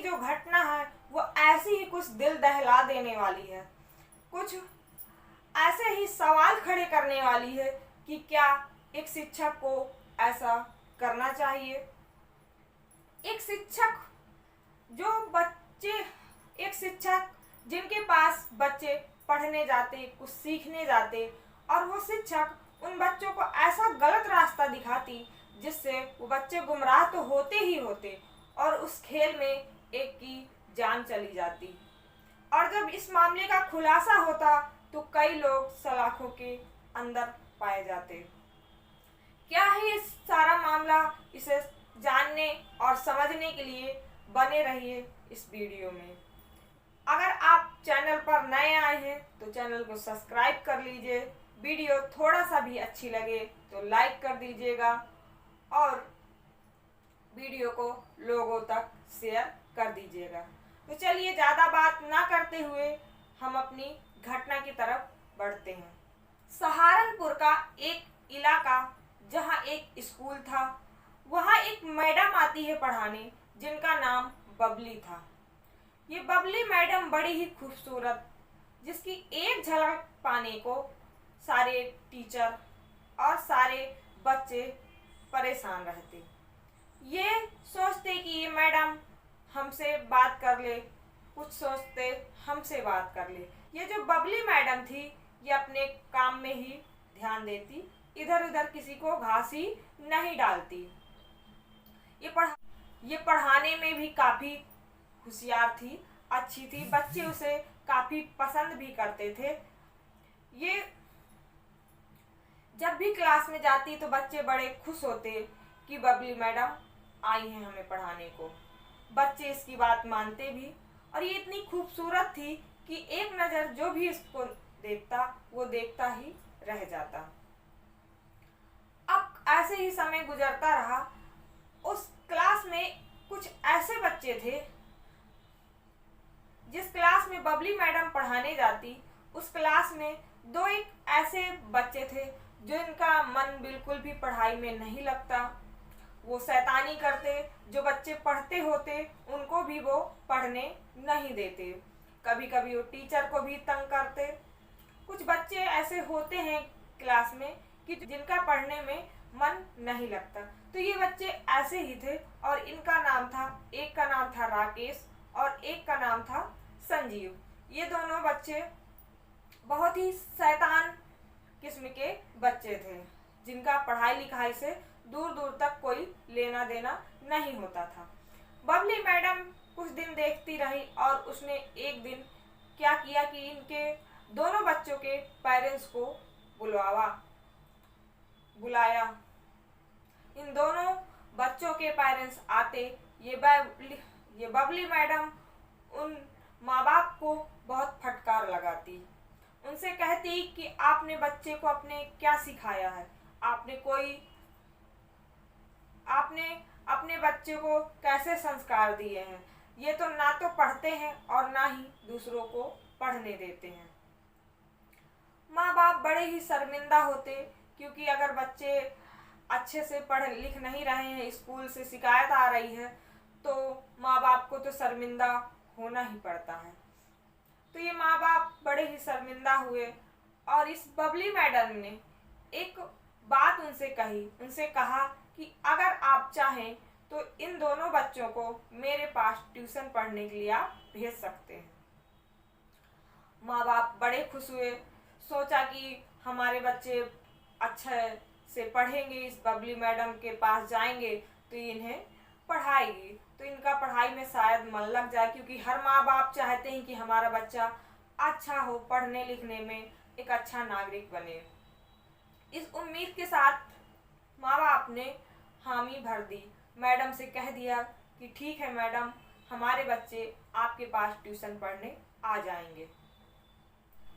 जो घटना है वो ऐसी ही कुछ दिल दहला देने वाली है, कुछ ऐसे ही सवाल खड़े करने वाली है कि क्या एक शिक्षक को ऐसा करना चाहिए। एक शिक्षक जो बच्चे एक शिक्षक जिनके पास बच्चे पढ़ने जाते, कुछ सीखने जाते, और वो शिक्षक उन बच्चों को ऐसा गलत रास्ता दिखाती जिससे वो बच्चे गुमराह तो होते ही होते और उस खेल में एक की जान चली जाती। और जब इस मामले का खुलासा होता तो कई लोग सलाखों के अंदर पाए जाते। क्या है ये सारा मामला, इसे जानने और समझने के लिए बने रहिए इस वीडियो में। अगर आप चैनल पर नए आए हैं तो चैनल को सब्सक्राइब कर लीजिए, वीडियो थोड़ा सा भी अच्छी लगे तो लाइक कर दीजिएगा और वीडियो को लोगों तक शेयर कर दीजिएगा। तो चलिए ज़्यादा बात ना करते हुए हम अपनी घटना की तरफ बढ़ते हैं। सहारनपुर का एक इलाका जहां एक स्कूल था, वहां एक मैडम आती है पढ़ाने जिनका नाम बबली था। ये बबली मैडम बड़ी ही खूबसूरत, जिसकी एक झलक पाने को सारे टीचर और सारे बच्चे परेशान रहते। ये सोचते कि ये मैडम हमसे बात कर ले, कुछ सोचते हमसे बात कर ले। ये जो बबली मैडम थी ये अपने काम में ही ध्यान देती, इधर उधर किसी को घासी नहीं डालती। ये पढ़ाने में भी काफ़ी होशियार थी, अच्छी थी, बच्चे उसे काफ़ी पसंद भी करते थे। ये जब भी क्लास में जाती तो बच्चे बड़े खुश होते कि बबली मैडम आई हैं हमें पढ़ाने को। बच्चे इसकी बात मानते भी, और ये इतनी खूबसूरत थी कि एक नज़र जो भी इसको देखता वो देखता ही रह जाता। अब ऐसे ही समय गुजरता रहा। उस क्लास में कुछ ऐसे बच्चे थे, जिस क्लास में बबली मैडम पढ़ाने जाती उस क्लास में दो एक ऐसे बच्चे थे जो इनका मन बिल्कुल भी पढ़ाई में नहीं लगता। वो शैतानी करते, जो बच्चे पढ़ते होते उनको भी वो पढ़ने नहीं देते। कभी कभी वो टीचर को भी तंग करते। कुछ बच्चे ऐसे होते हैं क्लास में कि जिनका पढ़ने में मन नहीं लगता। तो ये बच्चे ऐसे ही थे और इनका नाम था, एक का नाम था राकेश और एक का नाम था संजीव। ये दोनों बच्चे बहुत ही शैतान किस्म के बच्चे थे, जिनका पढ़ाई लिखाई से दूर दूर तक कोई लेना देना नहीं होता था। बबली मैडम कुछ दिन देखती रही और उसने एक दिन क्या किया कि इनके दोनों बच्चों के पेरेंट्स को बुलाया। इन दोनों बच्चों के पेरेंट्स आते, ये बबली मैडम उन माँ बाप को बहुत फटकार लगाती। उनसे कहती कि आपने बच्चे को अपने क्या सिखाया है, आपने अपने बच्चे को कैसे संस्कार दिए हैं। ये तो ना तो पढ़ते हैं और ना ही दूसरों को पढ़ने देते हैं। माँ बाप बड़े ही शर्मिंदा होते, क्योंकि अगर बच्चे अच्छे से पढ़ लिख नहीं रहे हैं, स्कूल से शिकायत आ रही है, तो माँ बाप को तो शर्मिंदा होना ही पड़ता है। तो ये माँ बाप बड़े ही शर्मिंदा हुए और इस बबली मैडम ने एक बात उनसे कहा कि अगर आप चाहें तो इन दोनों बच्चों को मेरे पास ट्यूशन पढ़ने के लिए आप भेज सकते हैं। माँ बाप बड़े खुश हुए, सोचा कि हमारे बच्चे अच्छे से पढ़ेंगे, इस बबली मैडम के पास जाएंगे तो इन्हें पढ़ाएगी, तो इनका पढ़ाई में शायद मन लग जाए, क्योंकि हर माँ बाप चाहते हैं कि हमारा बच्चा अच्छा हो, पढ़ने लिखने में एक अच्छा नागरिक बने। इस उम्मीद के साथ माँ बाप ने हामी भर दी। मैडम से कह दिया कि ठीक है मैडम, हमारे बच्चे आपके पास ट्यूशन पढ़ने आ जाएंगे।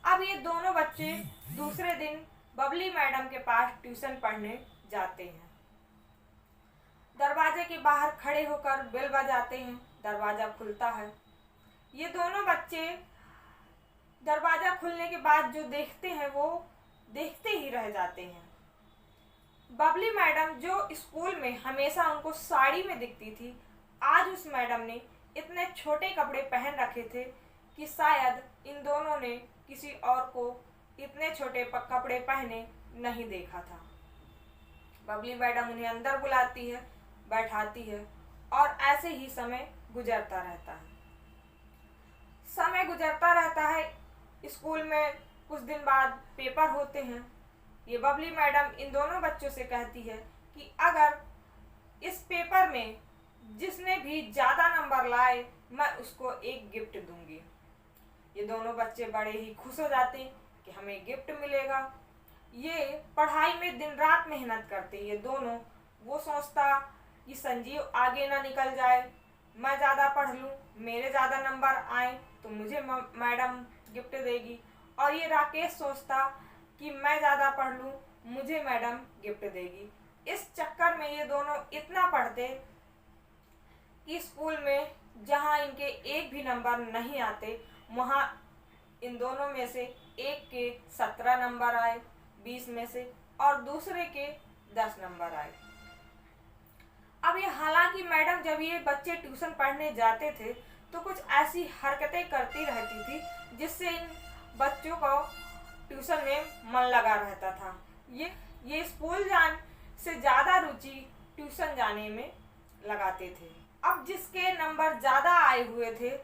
अब ये दोनों बच्चे दूसरे दिन बबली मैडम के पास ट्यूशन पढ़ने जाते हैं। दरवाजे के बाहर खड़े होकर बेल बजाते हैं, दरवाज़ा खुलता है। ये दोनों बच्चे दरवाज़ा खुलने के बाद जो देखते हैं वो देखते ही रह जाते हैं। बबली मैडम जो स्कूल में हमेशा उनको साड़ी में दिखती थी, आज उस मैडम ने इतने छोटे कपड़े पहन रखे थे कि शायद इन दोनों ने किसी और को इतने छोटे कपड़े पहने नहीं देखा था। बबली मैडम उन्हें अंदर बुलाती है, बैठाती है और ऐसे ही समय गुजरता रहता है। समय गुजरता रहता है। स्कूल में कुछ दिन बाद पेपर होते हैं। ये बबली मैडम इन दोनों बच्चों से कहती है कि अगर इस पेपर में जिसने भी ज़्यादा नंबर लाए मैं उसको एक गिफ्ट दूंगी। ये दोनों बच्चे बड़े ही खुश हो जाते हैं कि हमें गिफ्ट मिलेगा। ये पढ़ाई में दिन रात मेहनत करते ये दोनों। वो सोचता कि संजीव आगे ना निकल जाए, मैं ज़्यादा पढ़ लूँ, मेरे ज़्यादा नंबर आए तो मुझे मैडम गिफ्ट देगी। और ये राकेश सोचता कि मैं ज़्यादा पढ़ लूँ, मुझे मैडम गिफ्ट देगी। इस चक्कर में ये दोनों इतना पढ़ते कि स्कूल में जहाँ इनके एक भी नंबर नहीं आते वहाँ इन दोनों में से एक के 17 नंबर आए 20 में से, और दूसरे के 10 नंबर आए। अब ये हालांकि मैडम जब ये बच्चे ट्यूशन पढ़ने जाते थे तो कुछ ऐसी हरकतें करती रहती थी जिससे इन बच्चों को ट्यूशन में मन लगा रहता था। ये स्कूल जाने से ज़्यादा रुचि ट्यूशन जाने में लगाते थे। अब जिसके नंबर ज़्यादा आए हुए थे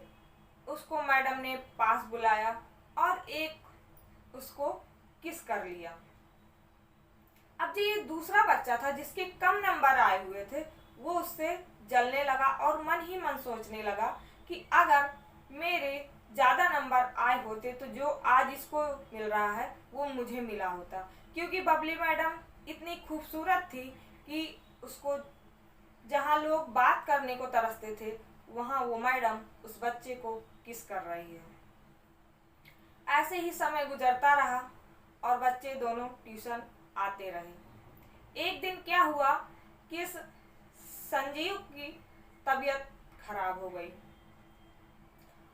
उसको मैडम ने पास बुलाया और एक उसको किस कर लिया। अब जो ये दूसरा बच्चा था जिसके कम नंबर आए हुए थे वो उससे जलने लगा और मन ही मन सोचने लगा कि अगर मेरे ज़्यादा नंबर आए होते तो जो आज इसको मिल रहा है वो मुझे मिला होता। क्योंकि बबली मैडम इतनी खूबसूरत थी कि उसको जहाँ लोग बात करने को तरसते थे वहाँ वो मैडम उस बच्चे को किस कर रही है। ऐसे ही समय गुजरता रहा और बच्चे दोनों ट्यूशन आते रहे। एक दिन क्या हुआ कि संजीव की तबीयत खराब हो गई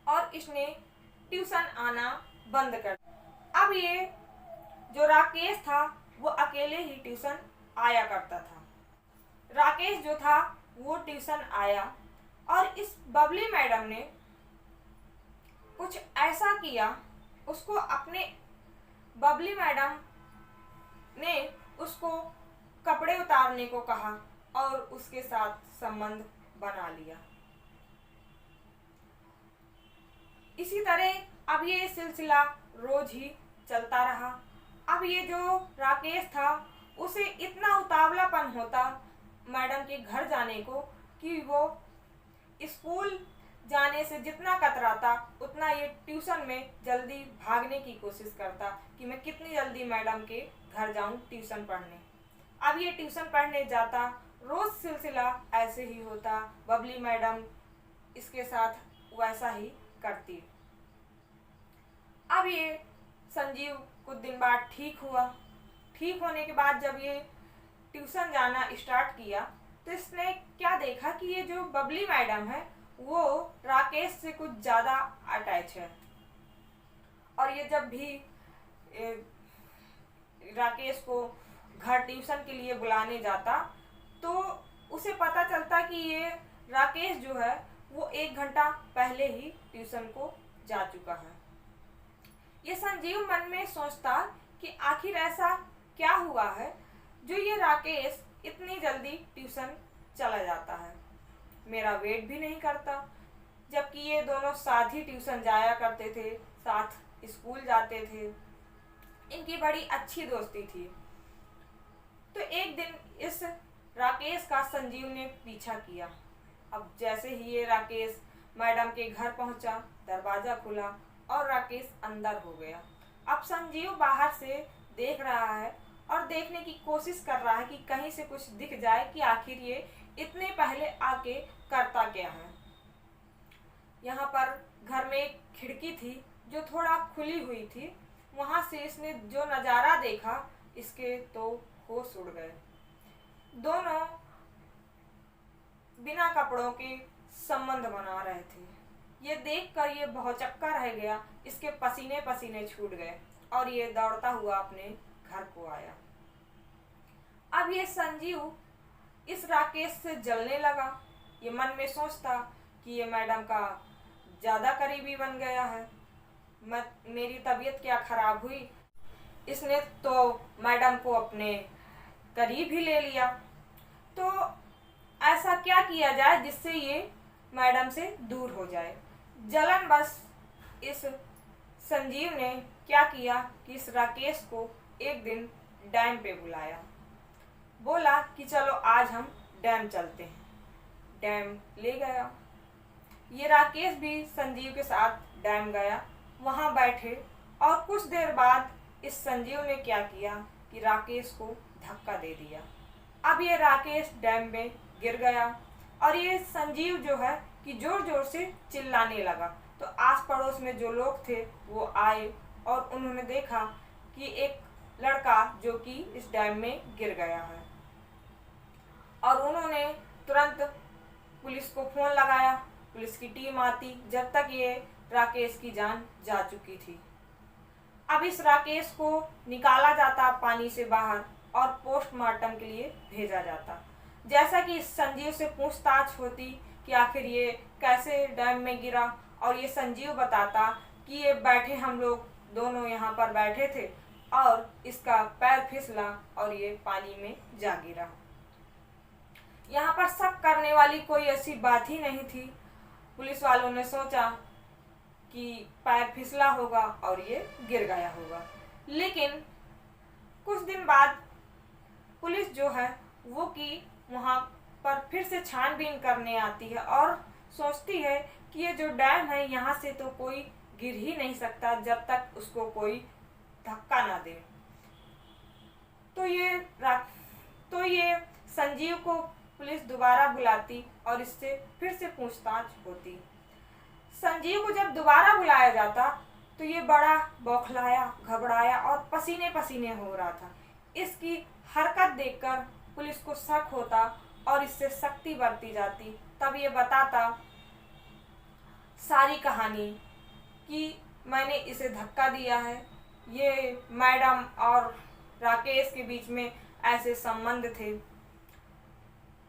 और इसने ट्यूशन आना बंद कर दिया। अब ये जो राकेश था वो अकेले ही ट्यूशन आया करता था। राकेश जो था वो ट्यूशन आया और इस बबली मैडम ने कुछ ऐसा किया, उसको अपने बबली मैडम ने उसको कपड़े उतारने को कहा और उसके साथ संबंध बना लिया। इसी तरह अब ये सिलसिला रोज ही चलता रहा। अब ये जो राकेश था उसे इतना उतावलापन होता मैडम के घर जाने को कि वो स्कूल जाने से जितना कतराता उतना ये ट्यूशन में जल्दी भागने की कोशिश करता कि मैं कितनी जल्दी मैडम के घर जाऊं ट्यूशन पढ़ने। अब ये ट्यूशन पढ़ने जाता, रोज़ सिलसिला ऐसे ही होता, बबली मैडम इसके साथ वैसा ही करती। अब ये संजीव कुछ दिन बाद ठीक हुआ। ठीक होने के बाद जब ये ट्यूशन जाना स्टार्ट किया तो इसने क्या देखा कि ये जो बबली मैडम है वो राकेश से कुछ ज़्यादा अटैच है। और ये जब भी राकेश को घर ट्यूशन के लिए बुलाने जाता तो उसे पता चलता कि ये राकेश जो है वो 1 घंटा पहले ही ट्यूशन को जा चुका है। ये संजीव मन में सोचता कि आखिर ऐसा क्या हुआ है जो ये राकेश इतनी जल्दी ट्यूशन चला जाता है, मेरा वेट भी नहीं करता। जबकि ये दोनों साथ ही ट्यूशन जाया करते थे, साथ स्कूल जाते थे, इनकी बड़ी अच्छी दोस्ती थी। तो एक दिन इस राकेश का संजीव ने पीछा किया। अब जैसे ही ये राकेश मैडम के घर पहुंचा, दरवाज़ा खुला और राकेश अंदर हो गया। अब संजीव बाहर से देख रहा है और देखने की कोशिश कर रहा है कि कहीं से कुछ दिख जाए कि आखिर ये इतने पहले आके करता क्या है। यहाँ पर घर में एक खिड़की थी जो थोड़ा खुली हुई थी, वहाँ से इसने जो नज़ारा देखा इसके तो होश उड़ गए। दोनों बिना कपड़ों के संबंध बना रहे थे। ये देखकर ये भौचक्का रह गया, इसके पसीने पसीने छूट गए और ये दौड़ता हुआ अपने घर को आया। अब ये संजीव इस राकेश से जलने लगा। ये मन में सोचता कि ये मैडम का ज़्यादा करीबी बन गया है। मेरी तबीयत क्या ख़राब हुई, इसने तो मैडम को अपने करीब ही ले लिया। तो ऐसा क्या किया जाए जिससे ये मैडम से दूर हो जाए। जलन बस इस संजीव ने क्या किया कि इस राकेश को एक दिन डैम पे बुलाया। बोला कि चलो आज हम डैम चलते हैं। डैम ले गया। ये राकेश भी संजीव के साथ डैम गया, वहाँ बैठे और कुछ देर बाद इस संजीव ने क्या किया कि राकेश को धक्का दे दिया। अब ये राकेश डैम में गिर गया और ये संजीव जो है कि जोर जोर से चिल्लाने लगा। तो आस पड़ोस में जो लोग थे वो आए और उन्होंने देखा कि एक लड़का जो कि इस डैम में गिर गया है और उन्होंने तुरंत पुलिस को फ़ोन लगाया। पुलिस की टीम आती, जब तक ये राकेश की जान जा चुकी थी। अब इस राकेश को निकाला जाता पानी से बाहर और पोस्टमार्टम के लिए भेजा जाता। जैसा कि इस संजीव से पूछताछ होती कि आखिर ये कैसे डैम में गिरा, और ये संजीव बताता कि ये बैठे हम लोग दोनों यहाँ पर बैठे थे और इसका पैर फिसला और ये पानी में जा गिरा। यहाँ पर शक करने वाली कोई ऐसी बात ही नहीं थी। पुलिस वालों ने सोचा कि पैर फिसला होगा और ये गिर गया होगा। लेकिन कुछ दिन बाद पुलिस जो है वो कि वहाँ पर फिर से छानबीन करने आती है और सोचती है कि ये जो डैम है यहाँ से तो कोई गिर ही नहीं सकता जब तक उसको कोई धक्का ना दे। तो ये संजीव को पुलिस दोबारा बुलाती और इससे फिर से पूछताछ होती। संजीव को जब दोबारा बुलाया जाता तो ये बड़ा बौखलाया, घबराया और पसीने पसीने हो रहा था। इसकी हरकत देखकर पुलिस को शक होता और इससे सख्ती बरती जाती। तब ये बताता सारी कहानी कि मैंने इसे धक्का दिया है, ये मैडम और राकेश के बीच में ऐसे संबंध थे।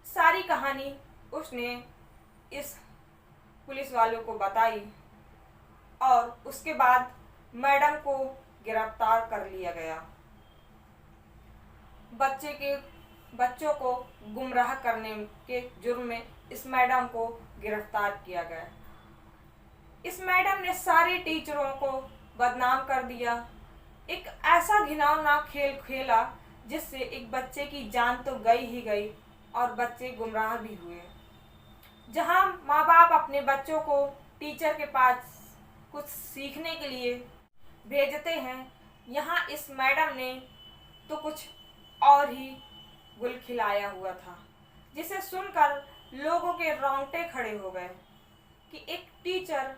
सारी कहानी उसने इस पुलिस वालों को बताई और उसके बाद मैडम को गिरफ्तार कर लिया गया। बच्चों को गुमराह करने के जुर्म में इस मैडम को गिरफ्तार किया गया। इस मैडम ने सारे टीचरों को बदनाम कर दिया। एक ऐसा घिनौना खेल खेला जिससे एक बच्चे की जान तो गई ही गई और बच्चे गुमराह भी हुए। जहां माँ बाप अपने बच्चों को टीचर के पास कुछ सीखने के लिए भेजते हैं, यहाँ इस मैडम ने तो कुछ और ही गुल खिलाया हुआ था, जिसे सुनकर लोगों के रोंगटे खड़े हो गए कि एक टीचर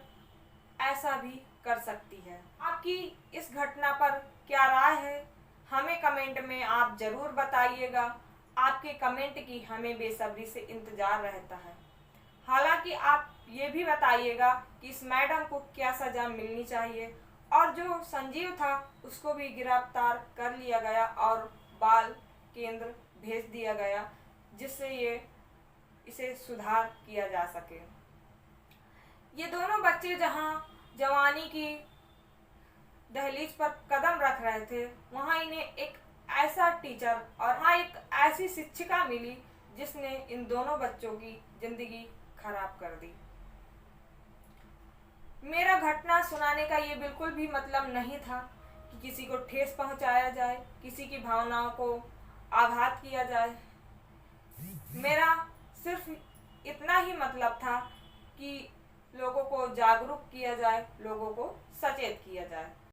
ऐसा भी कर सकती है। आपकी इस घटना पर क्या राय है, हमें कमेंट में आप ज़रूर बताइएगा। आपके कमेंट की हमें बेसब्री से इंतज़ार रहता है। हालांकि आप ये भी बताइएगा कि इस मैडम को क्या सज़ा मिलनी चाहिए और जो संजीव था उसको भी गिरफ्तार कर लिया गया और बाल केंद्र भेज दिया गया, जिससे इसे सुधार किया जा सके। ये दोनों बच्चे जहां जवानी की दहलीज पर कदम रख रहे थे, वहां इन्हें एक ऐसा टीचर और वहाँ एक ऐसी शिक्षिका मिली जिसने इन दोनों बच्चों की जिंदगी खराब कर दी। मेरा घटना सुनाने का ये बिल्कुल भी मतलब नहीं था कि किसी को ठेस पहुंचाया जाए, किसी की भावनाओं को आघात किया जाए। मेरा सिर्फ इतना ही मतलब था कि लोगों को जागरूक किया जाए, लोगों को सचेत किया जाए।